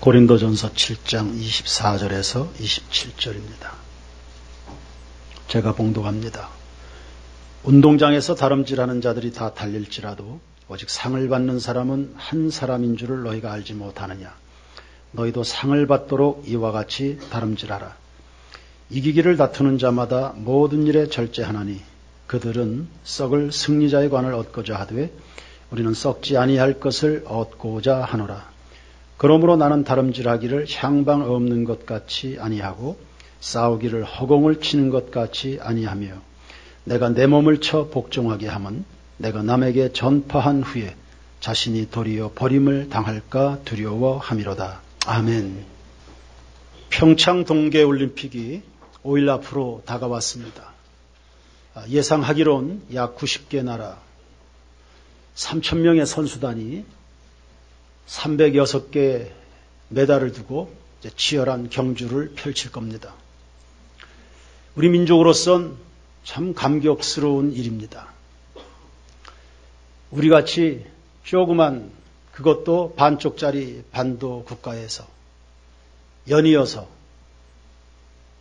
고린도전서 7장 24절에서 27절입니다. 제가 봉독합니다. 운동장에서 다름질하는 자들이 다 달릴지라도 오직 상을 받는 사람은 한 사람인 줄을 너희가 알지 못하느냐. 너희도 상을 받도록 이와 같이 다름질하라. 이기기를 다투는 자마다 모든 일에 절제하나니 그들은 썩을 승리자의 관을 얻고자 하되 우리는 썩지 아니할 것을 얻고자 하노라. 그러므로 나는 다름질하기를 향방 없는 것 같이 아니하고 싸우기를 허공을 치는 것 같이 아니하며 내가 내 몸을 쳐 복종하게 함은 내가 남에게 전파한 후에 자신이 도리어 버림을 당할까 두려워함이로다. 아멘. 평창 동계올림픽이 5일 앞으로 다가왔습니다. 예상하기론 약 90개 나라 3,000명의 선수단이 306개의 메달을 두고 치열한 경주를 펼칠 겁니다. 우리 민족으로선 참 감격스러운 일입니다. 우리같이 조그만 그것도 반쪽짜리 반도 국가에서 연이어서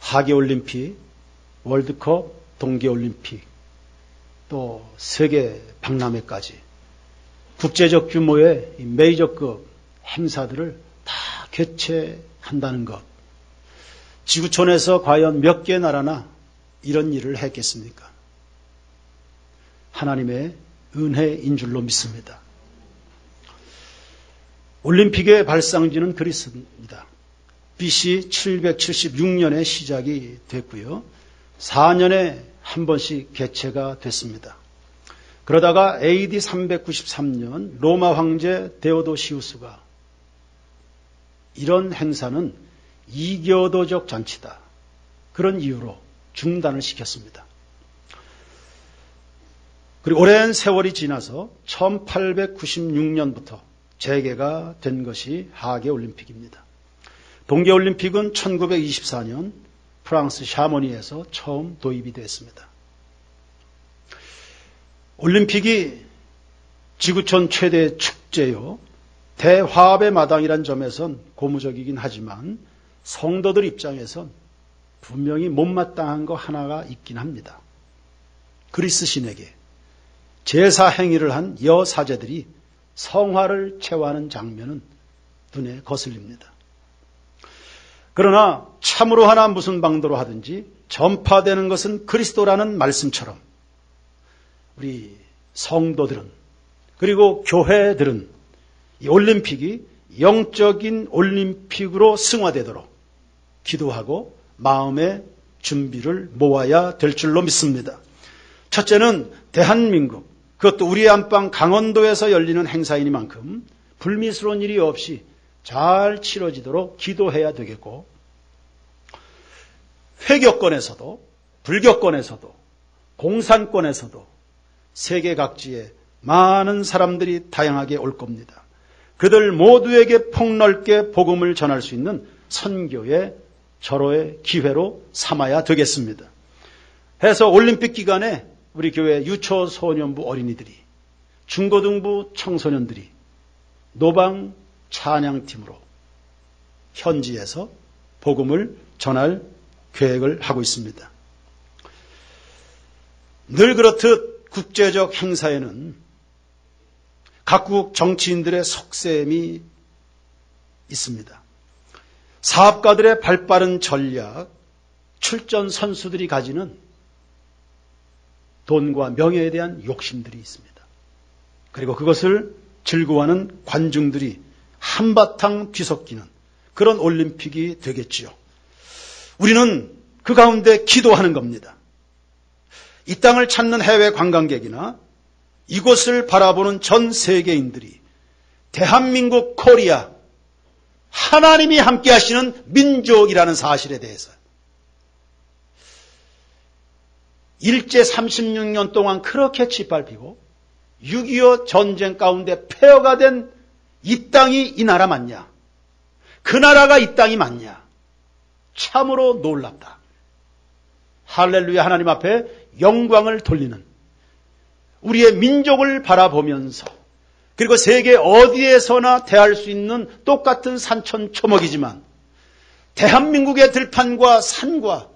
하계올림픽, 월드컵, 동계올림픽, 또 세계 박람회까지 국제적 규모의 메이저급 행사들을 다 개최한다는 것. 지구촌에서 과연 몇 개 나라나 이런 일을 했겠습니까? 하나님의 은혜인 줄로 믿습니다. 올림픽의 발상지는 그리스입니다. BC 776년에 시작이 됐고요. 4년에 한 번씩 개최가 됐습니다. 그러다가 AD 393년 로마 황제 데오도시우스가 이런 행사는 이교도적 잔치다. 그런 이유로 중단을 시켰습니다. 그리고 오랜 세월이 지나서 1896년부터 재개가 된 것이 하계올림픽입니다. 동계올림픽은 1924년 프랑스 샤모니에서 처음 도입이 됐습니다. 올림픽이 지구촌 최대 축제요, 대화합의 마당이란 점에선 고무적이긴 하지만 성도들 입장에선 분명히 못마땅한 거 하나가 있긴 합니다. 그리스 신에게 제사 행위를 한 여사제들이 성화를 체화하는 장면은 눈에 거슬립니다. 그러나 참으로 하나 무슨 방도로 하든지 전파되는 것은 그리스도라는 말씀처럼 우리 성도들은 그리고 교회들은 이 올림픽이 영적인 올림픽으로 승화되도록 기도하고 마음의 준비를 모아야 될 줄로 믿습니다. 첫째는 대한민국, 그것도 우리 안방 강원도에서 열리는 행사이니만큼 불미스러운 일이 없이 잘 치러지도록 기도해야 되겠고, 회교권에서도 불교권에서도 공산권에서도 세계 각지에 많은 사람들이 다양하게 올 겁니다. 그들 모두에게 폭넓게 복음을 전할 수 있는 선교의 절호의 기회로 삼아야 되겠습니다. 해서 올림픽 기간에 우리 교회 유초소년부 어린이들이, 중고등부 청소년들이 노방 찬양팀으로 현지에서 복음을 전할 계획을 하고 있습니다. 늘 그렇듯 국제적 행사에는 각국 정치인들의 속셈이 있습니다. 사업가들의 발빠른 전략, 출전 선수들이 가지는 돈과 명예에 대한 욕심들이 있습니다. 그리고 그것을 즐거워하는 관중들이 한바탕 뒤섞이는 그런 올림픽이 되겠지요. 우리는 그 가운데 기도하는 겁니다. 이 땅을 찾는 해외 관광객이나 이곳을 바라보는 전 세계인들이 대한민국 코리아, 하나님이 함께 하시는 민족이라는 사실에 대해서 일제 36년 동안 그렇게 짓밟히고 6.25 전쟁 가운데 폐허가 된 이 땅이 이 나라 맞냐? 그 나라가 이 땅이 맞냐? 참으로 놀랍다. 할렐루야. 하나님 앞에 영광을 돌리는 우리의 민족을 바라보면서 그리고 세계 어디에서나 대할 수 있는 똑같은 산천초목이지만 대한민국의 들판과 산과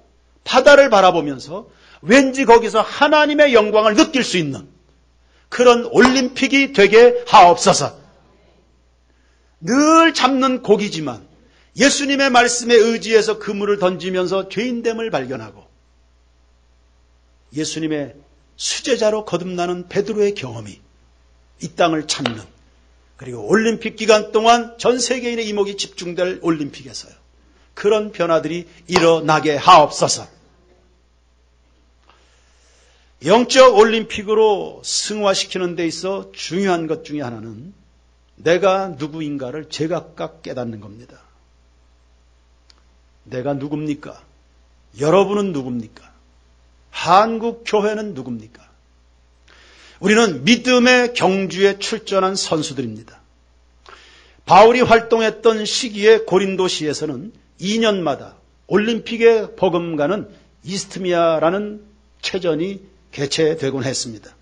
바다를 바라보면서 왠지 거기서 하나님의 영광을 느낄 수 있는 그런 올림픽이 되게 하옵소서. 늘 잡는 고기지만 예수님의 말씀에 의지해서 그물을 던지면서 죄인됨을 발견하고 예수님의 수제자로 거듭나는 베드로의 경험이 이 땅을 찾는, 그리고 올림픽 기간 동안 전 세계인의 이목이 집중될 올림픽에서요, 그런 변화들이 일어나게 하옵소서. 영적 올림픽으로 승화시키는 데 있어 중요한 것 중에 하나는 내가 누구인가를 제각각 깨닫는 겁니다. 내가 누굽니까? 여러분은 누굽니까? 한국 교회는 누굽니까? 우리는 믿음의 경주에 출전한 선수들입니다. 바울이 활동했던 시기에 고린도시에서는 2년마다 올림픽에 버금가는 이스트미아라는 체전이 개최되곤 했습니다.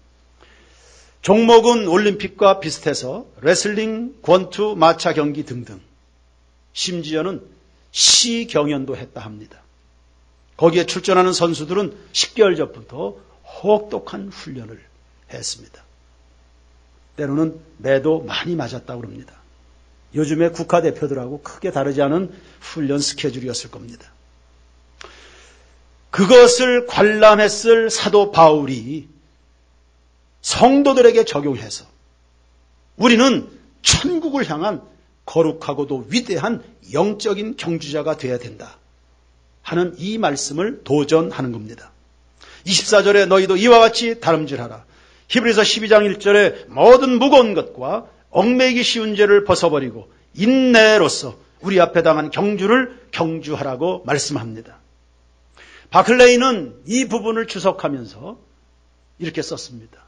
종목은 올림픽과 비슷해서 레슬링, 권투, 마차 경기 등등, 심지어는 시 경연도 했다 합니다. 거기에 출전하는 선수들은 10개월 전부터 혹독한 훈련을 했습니다. 때로는 매도 많이 맞았다고 합니다. 요즘의 국가대표들하고 크게 다르지 않은 훈련 스케줄이었을 겁니다. 그것을 관람했을 사도 바울이 성도들에게 적용해서 우리는 천국을 향한 거룩하고도 위대한 영적인 경주자가 되어야 된다 하는 이 말씀을 도전하는 겁니다. 24절에 너희도 이와 같이 다름질하라. 히브리서 12장 1절에 모든 무거운 것과 얽매이기 쉬운 죄를 벗어버리고 인내로서 우리 앞에 당한 경주를 경주하라고 말씀합니다. 바클레이는 이 부분을 주석하면서 이렇게 썼습니다.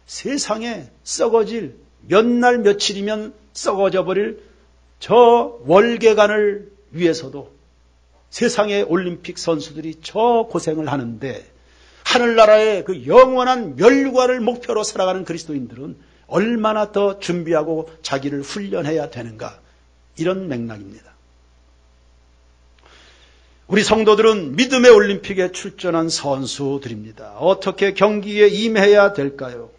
세상에 썩어질 몇 날 며칠이면 썩어져 버릴 저 월계관을 위해서도 세상의 올림픽 선수들이 저 고생을 하는데 하늘나라의 그 영원한 멸류관을 목표로 살아가는 그리스도인들은 얼마나 더 준비하고 자기를 훈련해야 되는가, 이런 맥락입니다. 우리 성도들은 믿음의 올림픽에 출전한 선수들입니다. 어떻게 경기에 임해야 될까요?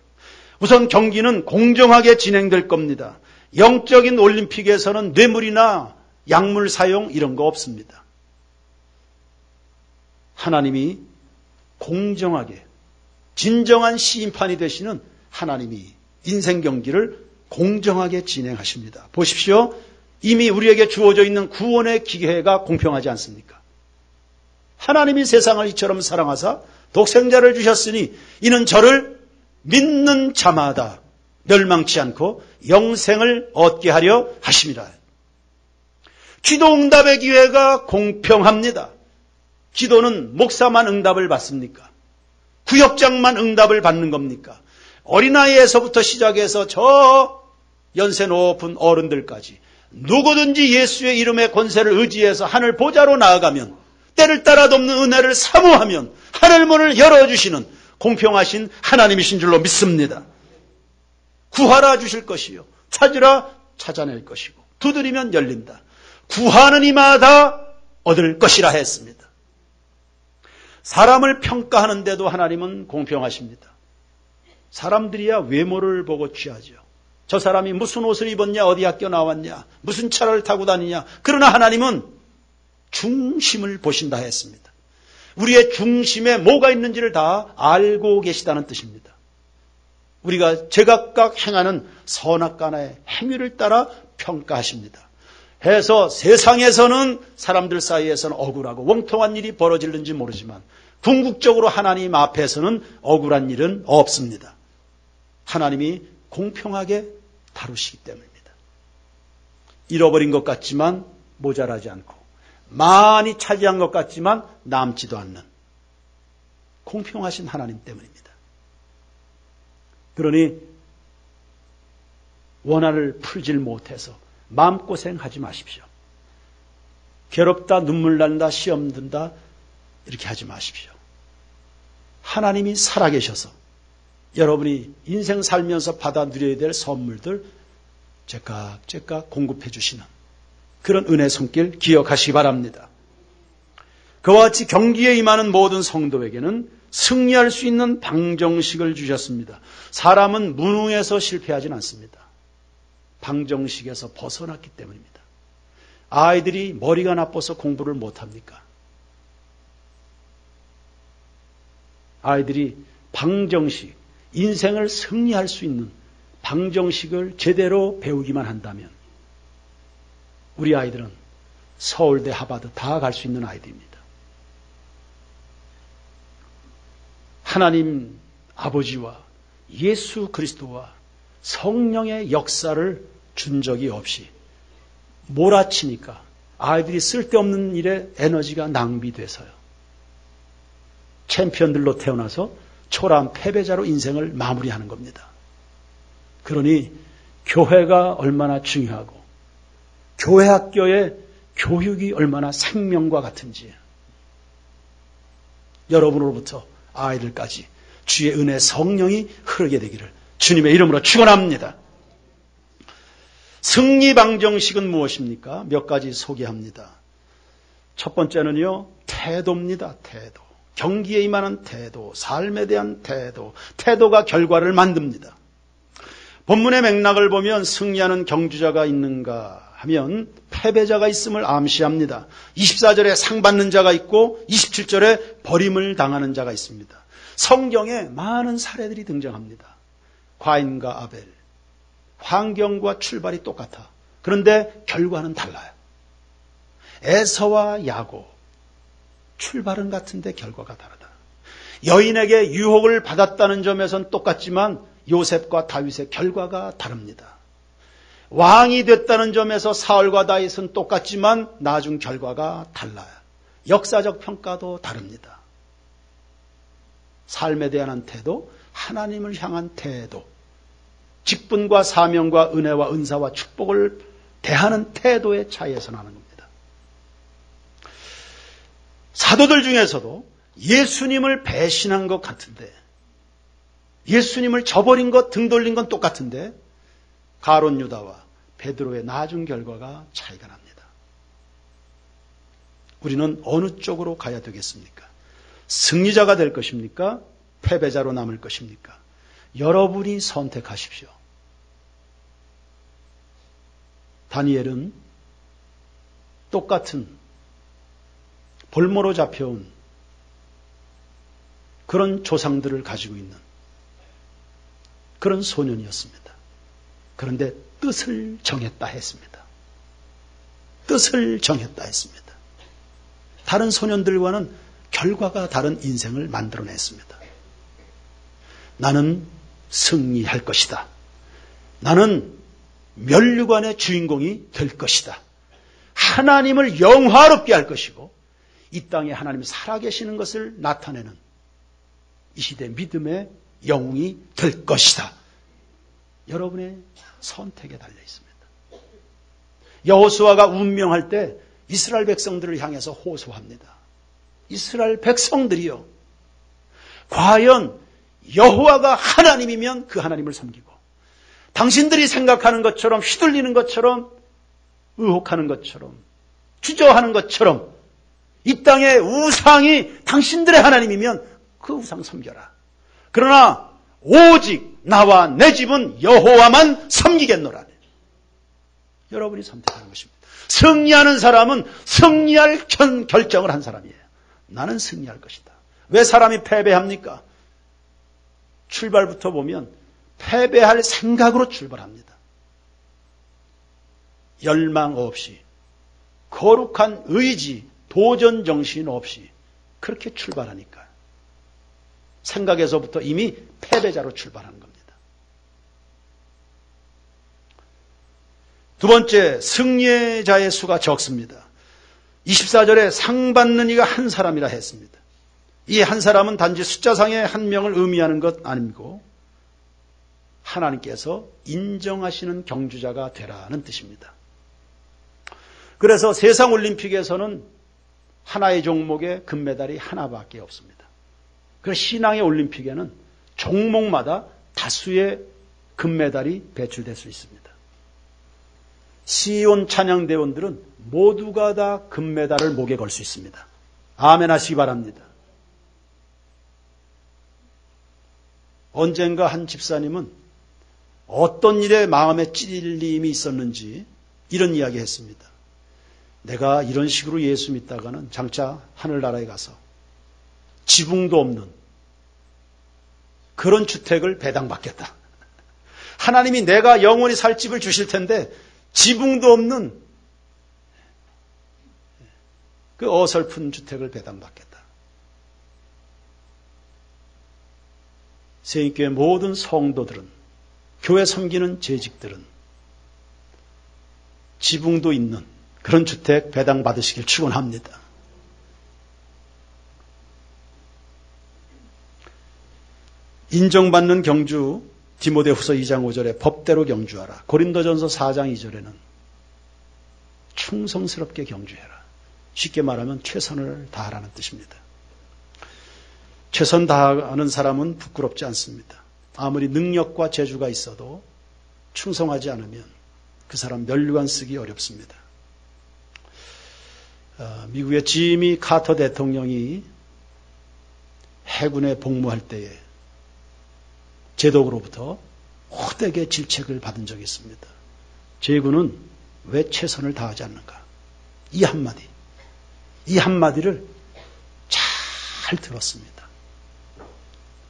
우선 경기는 공정하게 진행될 겁니다. 영적인 올림픽에서는 뇌물이나 약물 사용 이런 거 없습니다. 하나님이 공정하게 진정한 심판이 되시는 하나님이 인생 경기를 공정하게 진행하십니다. 보십시오. 이미 우리에게 주어져 있는 구원의 기회가 공평하지 않습니까? 하나님이 세상을 이처럼 사랑하사 독생자를 주셨으니 이는 저를 믿는 자마다 멸망치 않고 영생을 얻게 하려 하심이라. 기도 응답의 기회가 공평합니다. 기도는 목사만 응답을 받습니까? 구역장만 응답을 받는 겁니까? 어린아이에서부터 시작해서 저 연세 높은 어른들까지 누구든지 예수의 이름의 권세를 의지해서 하늘 보좌로 나아가면, 때를 따라 돕는 은혜를 사모하면 하늘문을 열어주시는 공평하신 하나님이신 줄로 믿습니다. 구하라 주실 것이요, 찾으라 찾아낼 것이고, 두드리면 열린다. 구하는 이마다 얻을 것이라 했습니다. 사람을 평가하는데도 하나님은 공평하십니다. 사람들이야 외모를 보고 취하죠. 저 사람이 무슨 옷을 입었냐, 어디 학교 나왔냐, 무슨 차를 타고 다니냐. 그러나 하나님은 중심을 보신다 했습니다. 우리의 중심에 뭐가 있는지를 다 알고 계시다는 뜻입니다. 우리가 제각각 행하는 선악간의 행위를 따라 평가하십니다. 해서 세상에서는 사람들 사이에서는 억울하고 원통한 일이 벌어질는지 모르지만 궁극적으로 하나님 앞에서는 억울한 일은 없습니다. 하나님이 공평하게 다루시기 때문입니다. 잃어버린 것 같지만 모자라지 않고 많이 차지한 것 같지만 남지도 않는 공평하신 하나님 때문입니다. 그러니 원한을 풀질 못해서 마음고생하지 마십시오. 괴롭다, 눈물 난다, 시험 든다 이렇게 하지 마십시오. 하나님이 살아계셔서 여러분이 인생 살면서 받아 누려야 될 선물들 째깍째깍 공급해 주시는 그런 은혜 손길 기억하시기 바랍니다. 그와 같이 경기에 임하는 모든 성도에게는 승리할 수 있는 방정식을 주셨습니다. 사람은 무능해서 실패하진 않습니다. 방정식에서 벗어났기 때문입니다. 아이들이 머리가 나빠서 공부를 못합니까? 아이들이 방정식, 인생을 승리할 수 있는 방정식을 제대로 배우기만 한다면 우리 아이들은 서울대, 하버드 다 갈 수 있는 아이들입니다. 하나님 아버지와 예수 그리스도와 성령의 역사를 준 적이 없이 몰아치니까 아이들이 쓸데없는 일에 에너지가 낭비돼서요. 챔피언들로 태어나서 초라한 패배자로 인생을 마무리하는 겁니다. 그러니 교회가 얼마나 중요하고 교회 학교의 교육이 얼마나 생명과 같은지 여러분으로부터 아이들까지 주의 은혜 성령이 흐르게 되기를 주님의 이름으로 축원합니다. 승리 방정식은 무엇입니까? 몇 가지 소개합니다. 첫 번째는요, 태도입니다. 태도. 경기에 임하는 태도, 삶에 대한 태도, 태도가 결과를 만듭니다. 본문의 맥락을 보면 승리하는 경주자가 있는가 하면 패배자가 있음을 암시합니다. 24절에 상 받는 자가 있고 27절에 버림을 당하는 자가 있습니다. 성경에 많은 사례들이 등장합니다. 과인과 아벨, 환경과 출발이 똑같아. 그런데 결과는 달라요. 에서와 야곱, 출발은 같은데 결과가 다르다. 여인에게 유혹을 받았다는 점에선 똑같지만 요셉과 다윗의 결과가 다릅니다. 왕이 됐다는 점에서 사울과 다윗은 똑같지만 나중 결과가 달라요. 역사적 평가도 다릅니다. 삶에 대한 태도, 하나님을 향한 태도, 직분과 사명과 은혜와 은사와 축복을 대하는 태도의 차이에서 나는 겁니다. 사도들 중에서도 예수님을 배신한 것 같은데, 예수님을 저버린 것, 등 돌린 건 똑같은데 가룟 유다와 베드로의 나중 결과가 차이가 납니다. 우리는 어느 쪽으로 가야 되겠습니까? 승리자가 될 것입니까? 패배자로 남을 것입니까? 여러분이 선택하십시오. 다니엘은 똑같은 볼모로 잡혀온 그런 조상들을 가지고 있는 그런 소년이었습니다. 그런데 뜻을 정했다 했습니다. 뜻을 정했다 했습니다. 다른 소년들과는 결과가 다른 인생을 만들어냈습니다. 나는 승리할 것이다. 나는 면류관의 주인공이 될 것이다. 하나님을 영화롭게 할 것이고 이 땅에 하나님이 살아계시는 것을 나타내는 이 시대 믿음의 영웅이 될 것이다. 여러분의 선택에 달려 있습니다. 여호수아가 운명할 때 이스라엘 백성들을 향해서 호소합니다. 이스라엘 백성들이요, 과연 여호와가 하나님이면 그 하나님을 섬기고 당신들이 생각하는 것처럼 휘둘리는 것처럼 의혹하는 것처럼 주저하는 것처럼 이 땅의 우상이 당신들의 하나님이면 그 우상 섬겨라. 그러나 오직 나와 내 집은 여호와만 섬기겠노라. 여러분이 선택하는 것입니다. 승리하는 사람은 승리할 결정을 한 사람이에요. 나는 승리할 것이다. 왜 사람이 패배합니까? 출발부터 보면 패배할 생각으로 출발합니다. 열망 없이, 거룩한 의지, 도전 정신 없이 그렇게 출발하니까 생각에서부터 이미 패배자로 출발하는 겁니다. 두 번째, 승리의 자의 수가 적습니다. 24절에 상 받는 이가 한 사람이라 했습니다. 이 한 사람은 단지 숫자상의 한 명을 의미하는 것 아니고 하나님께서 인정하시는 경주자가 되라는 뜻입니다. 그래서 세상 올림픽에서는 하나의 종목에 금메달이 하나밖에 없습니다. 그래서 신앙의 올림픽에는 종목마다 다수의 금메달이 배출될 수 있습니다. 시온 찬양대원들은 모두가 다 금메달을 목에 걸 수 있습니다. 아멘 하시기 바랍니다. 언젠가 한 집사님은 어떤 일에 마음에 찔림이 있었는지 이런 이야기 했습니다. 내가 이런 식으로 예수 믿다가는 장차 하늘나라에 가서 지붕도 없는 그런 주택을 배당받겠다. 하나님이 내가 영원히 살 집을 주실 텐데 지붕도 없는 그 어설픈 주택을 배당받겠다. 세인교회 모든 성도들은, 교회 섬기는 재직들은 지붕도 있는 그런 주택 배당받으시길 축원합니다. 인정받는 경주 디모데후서 2장 5절에 법대로 경주하라. 고린도전서 4장 2절에는 충성스럽게 경주해라. 쉽게 말하면 최선을 다하라는 뜻입니다. 최선 다하는 사람은 부끄럽지 않습니다. 아무리 능력과 재주가 있어도 충성하지 않으면 그 사람 면류관 쓰기 어렵습니다. 미국의 지미 카터 대통령이 해군에 복무할 때에 제독으로부터 호되게 질책을 받은 적이 있습니다. 제군은 왜 최선을 다하지 않는가? 이 한마디를 잘 들었습니다.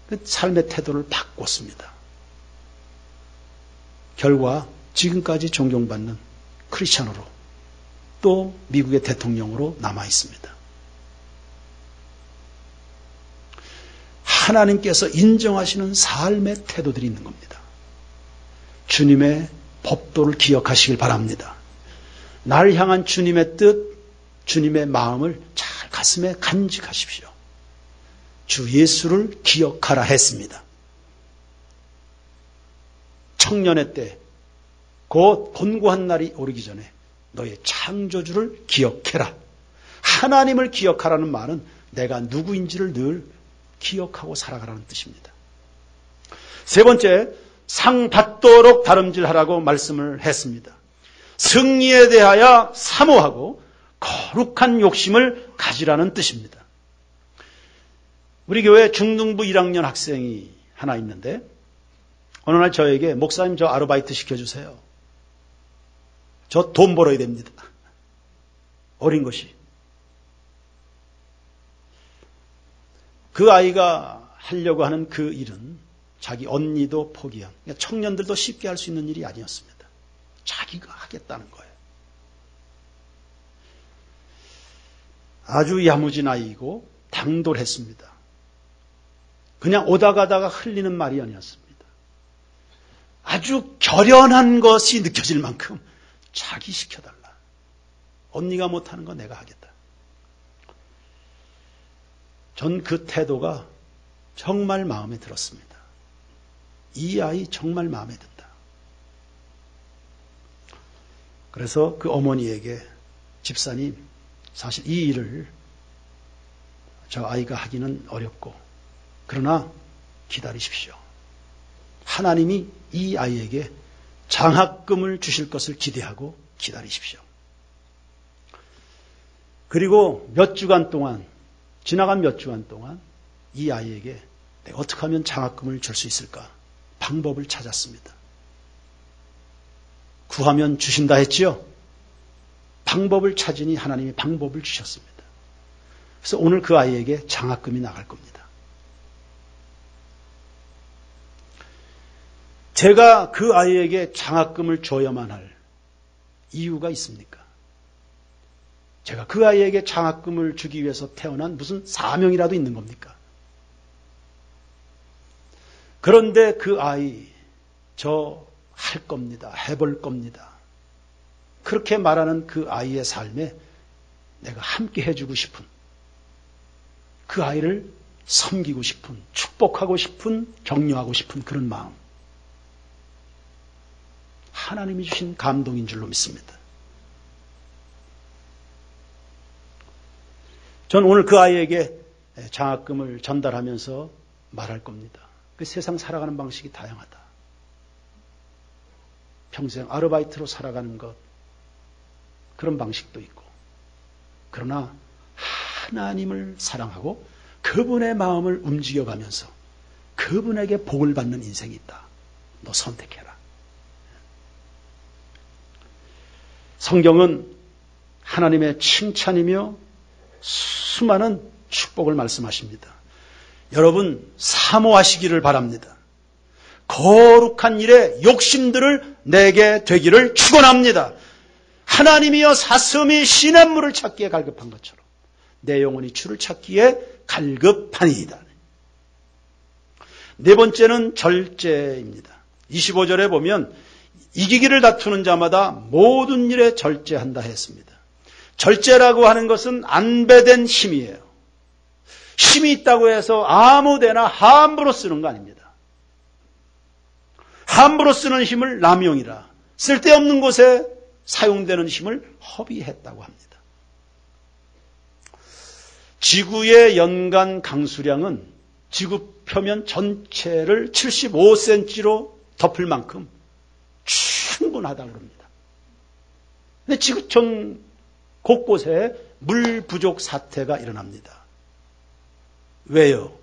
그 삶의 태도를 바꿨습니다. 결과 지금까지 존경받는 크리스찬으로 또 미국의 대통령으로 남아 있습니다. 하나님께서 인정하시는 삶의 태도들이 있는 겁니다. 주님의 법도를 기억하시길 바랍니다. 날 향한 주님의 뜻, 주님의 마음을 잘 가슴에 간직하십시오. 주 예수를 기억하라 했습니다. 청년의 때, 곧 곤고한 날이 오르기 전에 너의 창조주를 기억해라. 하나님을 기억하라는 말은 내가 누구인지를 늘 기억하고 살아가라는 뜻입니다. 세 번째, 상 받도록 다름질하라고 말씀을 했습니다. 승리에 대하여 사모하고 거룩한 욕심을 가지라는 뜻입니다. 우리 교회 중등부 1학년 학생이 하나 있는데 어느 날 저에게 목사님 저 아르바이트 시켜주세요. 저 돈 벌어야 됩니다. 어린 것이. 그 아이가 하려고 하는 그 일은 자기 언니도 포기한, 그러니까 청년들도 쉽게 할 수 있는 일이 아니었습니다. 자기가 하겠다는 거예요. 아주 야무진 아이이고 당돌했습니다. 그냥 오다 가다가 흘리는 말이 아니었습니다. 아주 결연한 것이 느껴질 만큼 자기 시켜달라. 언니가 못하는 거 내가 하겠다. 전 그 태도가 정말 마음에 들었습니다. 이 아이 정말 마음에 든다. 그래서 그 어머니에게 집사님, 사실 이 일을 저 아이가 하기는 어렵고 그러나 기다리십시오. 하나님이 이 아이에게 장학금을 주실 것을 기대하고 기다리십시오. 그리고 지나간 몇 주간 동안 이 아이에게 내가 어떻게 하면 장학금을 줄 수 있을까? 방법을 찾았습니다. 구하면 주신다 했지요? 방법을 찾으니 하나님이 방법을 주셨습니다. 그래서 오늘 그 아이에게 장학금이 나갈 겁니다. 제가 그 아이에게 장학금을 줘야만 할 이유가 있습니까? 제가 그 아이에게 장학금을 주기 위해서 태어난 무슨 사명이라도 있는 겁니까? 그런데 그 아이, 저 할 겁니다. 해볼 겁니다. 그렇게 말하는 그 아이의 삶에 내가 함께 해주고 싶은, 그 아이를 섬기고 싶은, 축복하고 싶은, 격려하고 싶은 그런 마음. 하나님이 주신 감동인 줄로 믿습니다. 전 오늘 그 아이에게 장학금을 전달하면서 말할 겁니다. 그 세상 살아가는 방식이 다양하다. 평생 아르바이트로 살아가는 것, 그런 방식도 있고, 그러나 하나님을 사랑하고 그분의 마음을 움직여가면서 그분에게 복을 받는 인생이 있다. 너 선택해라. 성경은 하나님의 칭찬이며 수많은 축복을 말씀하십니다. 여러분 사모하시기를 바랍니다. 거룩한 일에 욕심들을 내게 되기를 축원합니다. 하나님이여 사슴이 시냇물을 찾기에 갈급한 것처럼 내 영혼이 주를 찾기에 갈급하니이다. 네 번째는 절제입니다. 25절에 보면 이기기를 다투는 자마다 모든 일에 절제한다 했습니다. 절제라고 하는 것은 안배된 힘이에요. 힘이 있다고 해서 아무데나 함부로 쓰는 거 아닙니다. 함부로 쓰는 힘을 남용이라, 쓸데없는 곳에 사용되는 힘을 허비했다고 합니다. 지구의 연간 강수량은 지구 표면 전체를 75cm로 덮을 만큼 충분하다고 합니다. 근데 지구촌 곳곳에 물 부족 사태가 일어납니다. 왜요?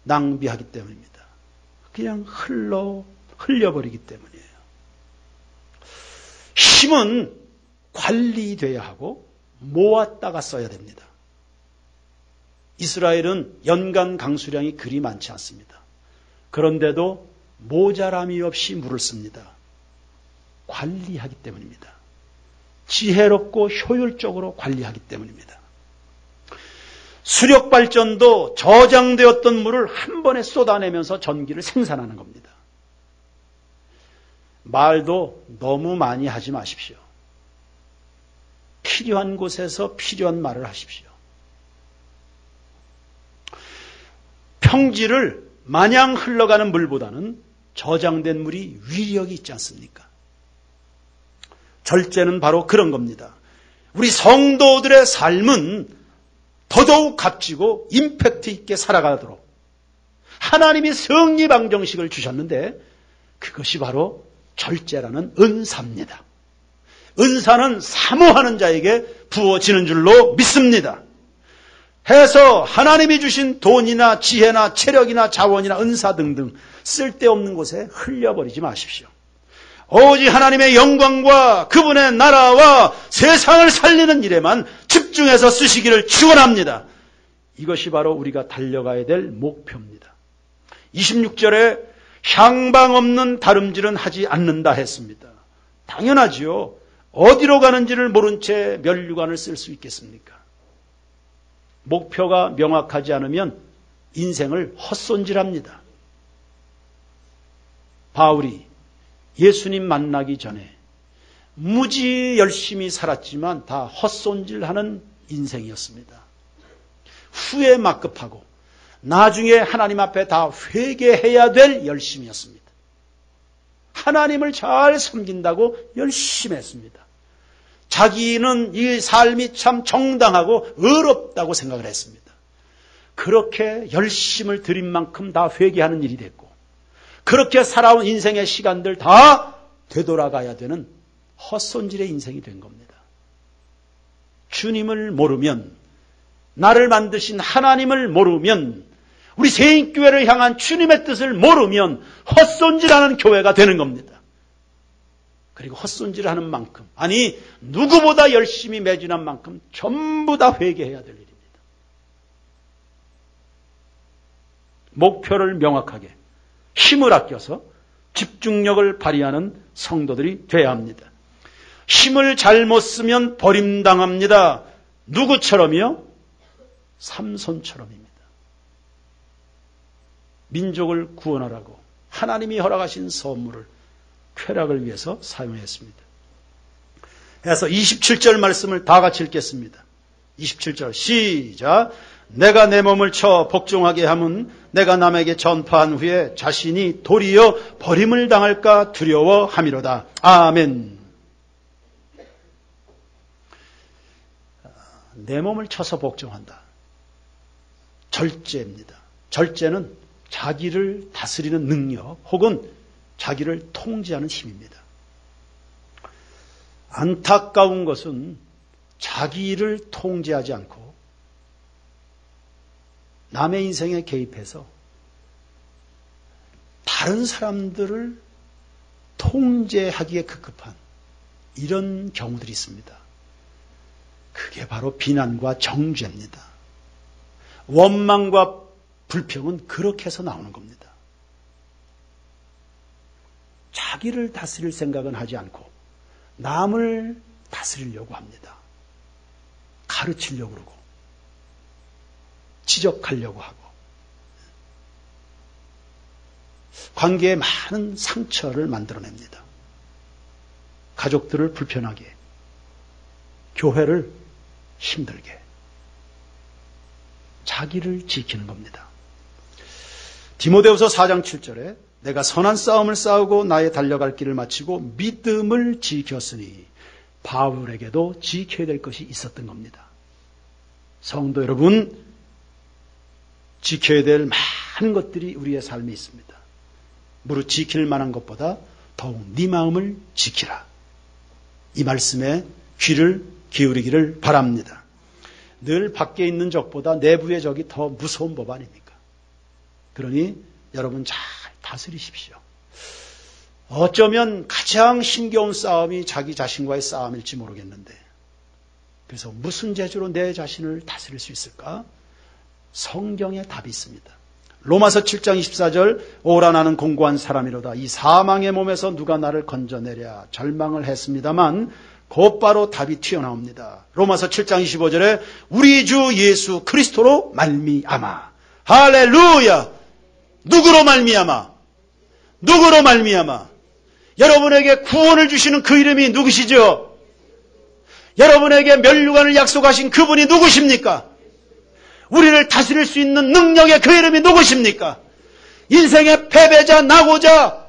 낭비하기 때문입니다. 그냥 흘려버리기 때문이에요. 힘은 관리돼야 하고 모았다가 써야 됩니다. 이스라엘은 연간 강수량이 그리 많지 않습니다. 그런데도 모자람이 없이 물을 씁니다. 관리하기 때문입니다. 지혜롭고 효율적으로 관리하기 때문입니다. 수력발전도 저장되었던 물을 한 번에 쏟아내면서 전기를 생산하는 겁니다. 말도 너무 많이 하지 마십시오. 필요한 곳에서 필요한 말을 하십시오. 평지를 마냥 흘러가는 물보다는 저장된 물이 위력이 있지 않습니까? 절제는 바로 그런 겁니다. 우리 성도들의 삶은 더더욱 값지고 임팩트 있게 살아가도록 하나님이 성리 방정식을 주셨는데 그것이 바로 절제라는 은사입니다. 은사는 사모하는 자에게 부어지는 줄로 믿습니다. 해서 하나님이 주신 돈이나 지혜나 체력이나 자원이나 은사 등등 쓸데없는 곳에 흘려버리지 마십시오. 오직 하나님의 영광과 그분의 나라와 세상을 살리는 일에만 집중해서 쓰시기를 축원합니다. 이것이 바로 우리가 달려가야 될 목표입니다. 26절에 향방 없는 다름질은 하지 않는다 했습니다. 당연하지요. 어디로 가는지를 모른 채 면류관을 쓸 수 있겠습니까? 목표가 명확하지 않으면 인생을 헛손질합니다. 바울이 예수님 만나기 전에 무지 열심히 살았지만 다 헛손질하는 인생이었습니다. 후에 막급하고 나중에 하나님 앞에 다 회개해야 될 열심이었습니다. 하나님을 잘 섬긴다고 열심히 했습니다. 자기는 이 삶이 참 정당하고 의롭다고 생각을 했습니다. 그렇게 열심을 들인 만큼 다 회개하는 일이 됐고 그렇게 살아온 인생의 시간들 다 되돌아가야 되는 헛손질의 인생이 된 겁니다. 주님을 모르면, 나를 만드신 하나님을 모르면, 우리 세인교회를 향한 주님의 뜻을 모르면 헛손질하는 교회가 되는 겁니다. 그리고 헛손질하는 만큼, 아니 누구보다 열심히 매진한 만큼 전부 다 회개해야 될 일입니다. 목표를 명확하게 힘을 아껴서 집중력을 발휘하는 성도들이 되어야 합니다. 힘을 잘못 쓰면 버림당합니다. 누구처럼요? 삼손처럼입니다. 민족을 구원하라고 하나님이 허락하신 선물을 쾌락을 위해서 사용했습니다. 그래서 27절 말씀을 다 같이 읽겠습니다. 27절 시작. 내가 내 몸을 쳐 복종하게 함은 내가 남에게 전파한 후에 자신이 도리어 버림을 당할까 두려워함이로다. 아멘. 내 몸을 쳐서 복종한다. 절제입니다. 절제는 자기를 다스리는 능력 혹은 자기를 통제하는 힘입니다. 안타까운 것은 자기 일을 통제하지 않고 남의 인생에 개입해서 다른 사람들을 통제하기에 급급한 이런 경우들이 있습니다. 그게 바로 비난과 정죄입니다. 원망과 불평은 그렇게 해서 나오는 겁니다. 자기를 다스릴 생각은 하지 않고 남을 다스리려고 합니다. 가르치려고 그러고 지적하려고 하고 관계에 많은 상처를 만들어냅니다. 가족들을 불편하게, 교회를 힘들게, 자기를 지키는 겁니다. 디모데후서 4장 7절에 내가 선한 싸움을 싸우고 나의 달려갈 길을 마치고 믿음을 지켰으니 바울에게도 지켜야 될 것이 있었던 겁니다. 성도 여러분, 지켜야 될 많은 것들이 우리의 삶에 있습니다. 무릇 지킬 만한 것보다 더욱 네 마음을 지키라. 이 말씀에 귀를 기울이기를 바랍니다. 늘 밖에 있는 적보다 내부의 적이 더 무서운 법 아닙니까? 그러니 여러분 잘 다스리십시오. 어쩌면 가장 힘겨운 싸움이 자기 자신과의 싸움일지 모르겠는데, 그래서 무슨 재주로 내 자신을 다스릴 수 있을까? 성경에 답이 있습니다. 로마서 7장 24절 오라 나는 공고한 사람이로다. 이 사망의 몸에서 누가 나를 건져내랴. 절망을 했습니다만 곧바로 답이 튀어나옵니다. 로마서 7장 25절에 우리 주 예수 그리스도로 말미암아. 할렐루야. 누구로 말미암아? 누구로 말미암아? 여러분에게 구원을 주시는 그 이름이 누구시죠? 여러분에게 면류관을 약속하신 그분이 누구십니까? 우리를 다스릴 수 있는 능력의 그 이름이 누구십니까? 인생의 패배자, 낙오자,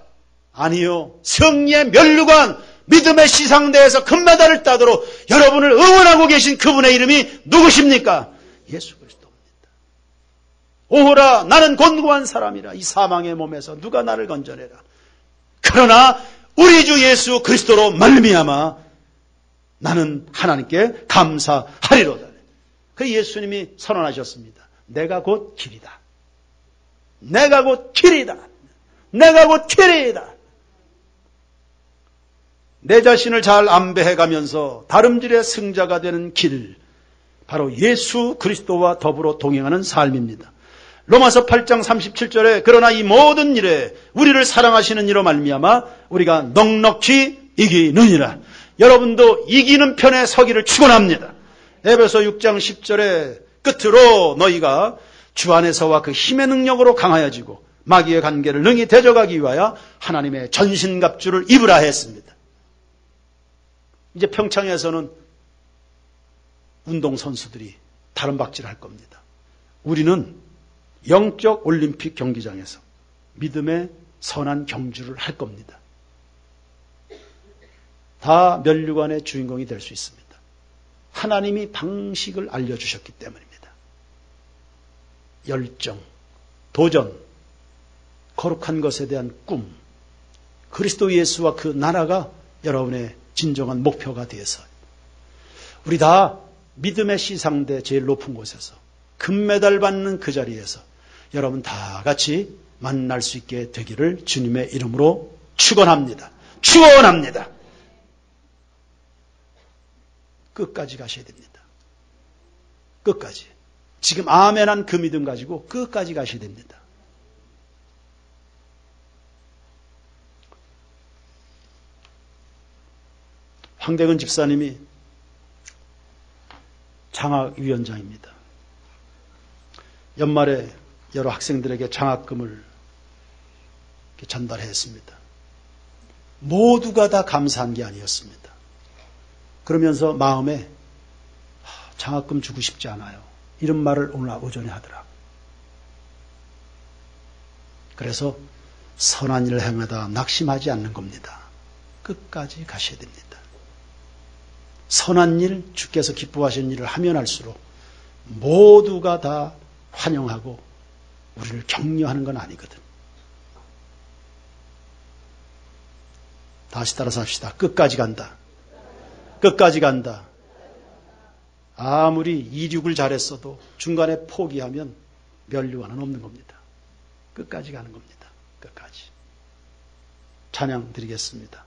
아니요, 승리의 면류관, 믿음의 시상대에서 금메달을 따도록 여러분을 응원하고 계신 그분의 이름이 누구십니까? 예수 그리스도입니다. 오호라 나는 곤고한 사람이라. 이 사망의 몸에서 누가 나를 건져내라. 그러나 우리 주 예수 그리스도로 말미암아 나는 하나님께 감사하리로다. 그 예수님이 선언하셨습니다. 내가 곧 길이다. 내가 곧 길이다. 내가 곧 길이다. 내 자신을 잘 안배해가면서 다름질의 승자가 되는 길, 바로 예수 그리스도와 더불어 동행하는 삶입니다. 로마서 8장 37절에 그러나 이 모든 일에 우리를 사랑하시는 이로 말미암아 우리가 넉넉히 이기느니라. 여러분도 이기는 편에 서기를 축원합니다. 에베소 6장 10절에 끝으로 너희가 주 안에서와 그 힘의 능력으로 강하여지고 마귀의 관계를 능히 대적하기 위하여 하나님의 전신갑주를 입으라 했습니다. 이제 평창에서는 운동선수들이 다른 박질을 할 겁니다. 우리는 영적 올림픽 경기장에서 믿음의 선한 경주를 할 겁니다. 다 면류관의 주인공이 될 수 있습니다. 하나님이 방식을 알려주셨기 때문입니다. 열정, 도전, 거룩한 것에 대한 꿈, 그리스도 예수와 그 나라가 여러분의 진정한 목표가 되어서 우리 다 믿음의 시상대 제일 높은 곳에서 금메달 받는 그 자리에서 여러분 다 같이 만날 수 있게 되기를 주님의 이름으로 축원합니다. 축원합니다. 끝까지 가셔야 됩니다. 끝까지. 지금 아멘한 그 믿음 가지고 끝까지 가셔야 됩니다. 황대근 집사님이 장학위원장입니다. 연말에 여러 학생들에게 장학금을 전달했습니다. 모두가 다 감사한 게 아니었습니다. 그러면서 마음에 장학금 주고 싶지 않아요. 이런 말을 오늘 오전에 하더라. 그래서 선한 일을 행하다 낙심하지 않는 겁니다. 끝까지 가셔야 됩니다. 선한 일, 주께서 기뻐하시는 일을 하면 할수록 모두가 다 환영하고 우리를 격려하는 건 아니거든. 다시 따라서 합시다. 끝까지 간다. 끝까지 간다. 아무리 이륙을 잘했어도 중간에 포기하면 면류관은 없는 겁니다. 끝까지 가는 겁니다. 끝까지. 찬양 드리겠습니다.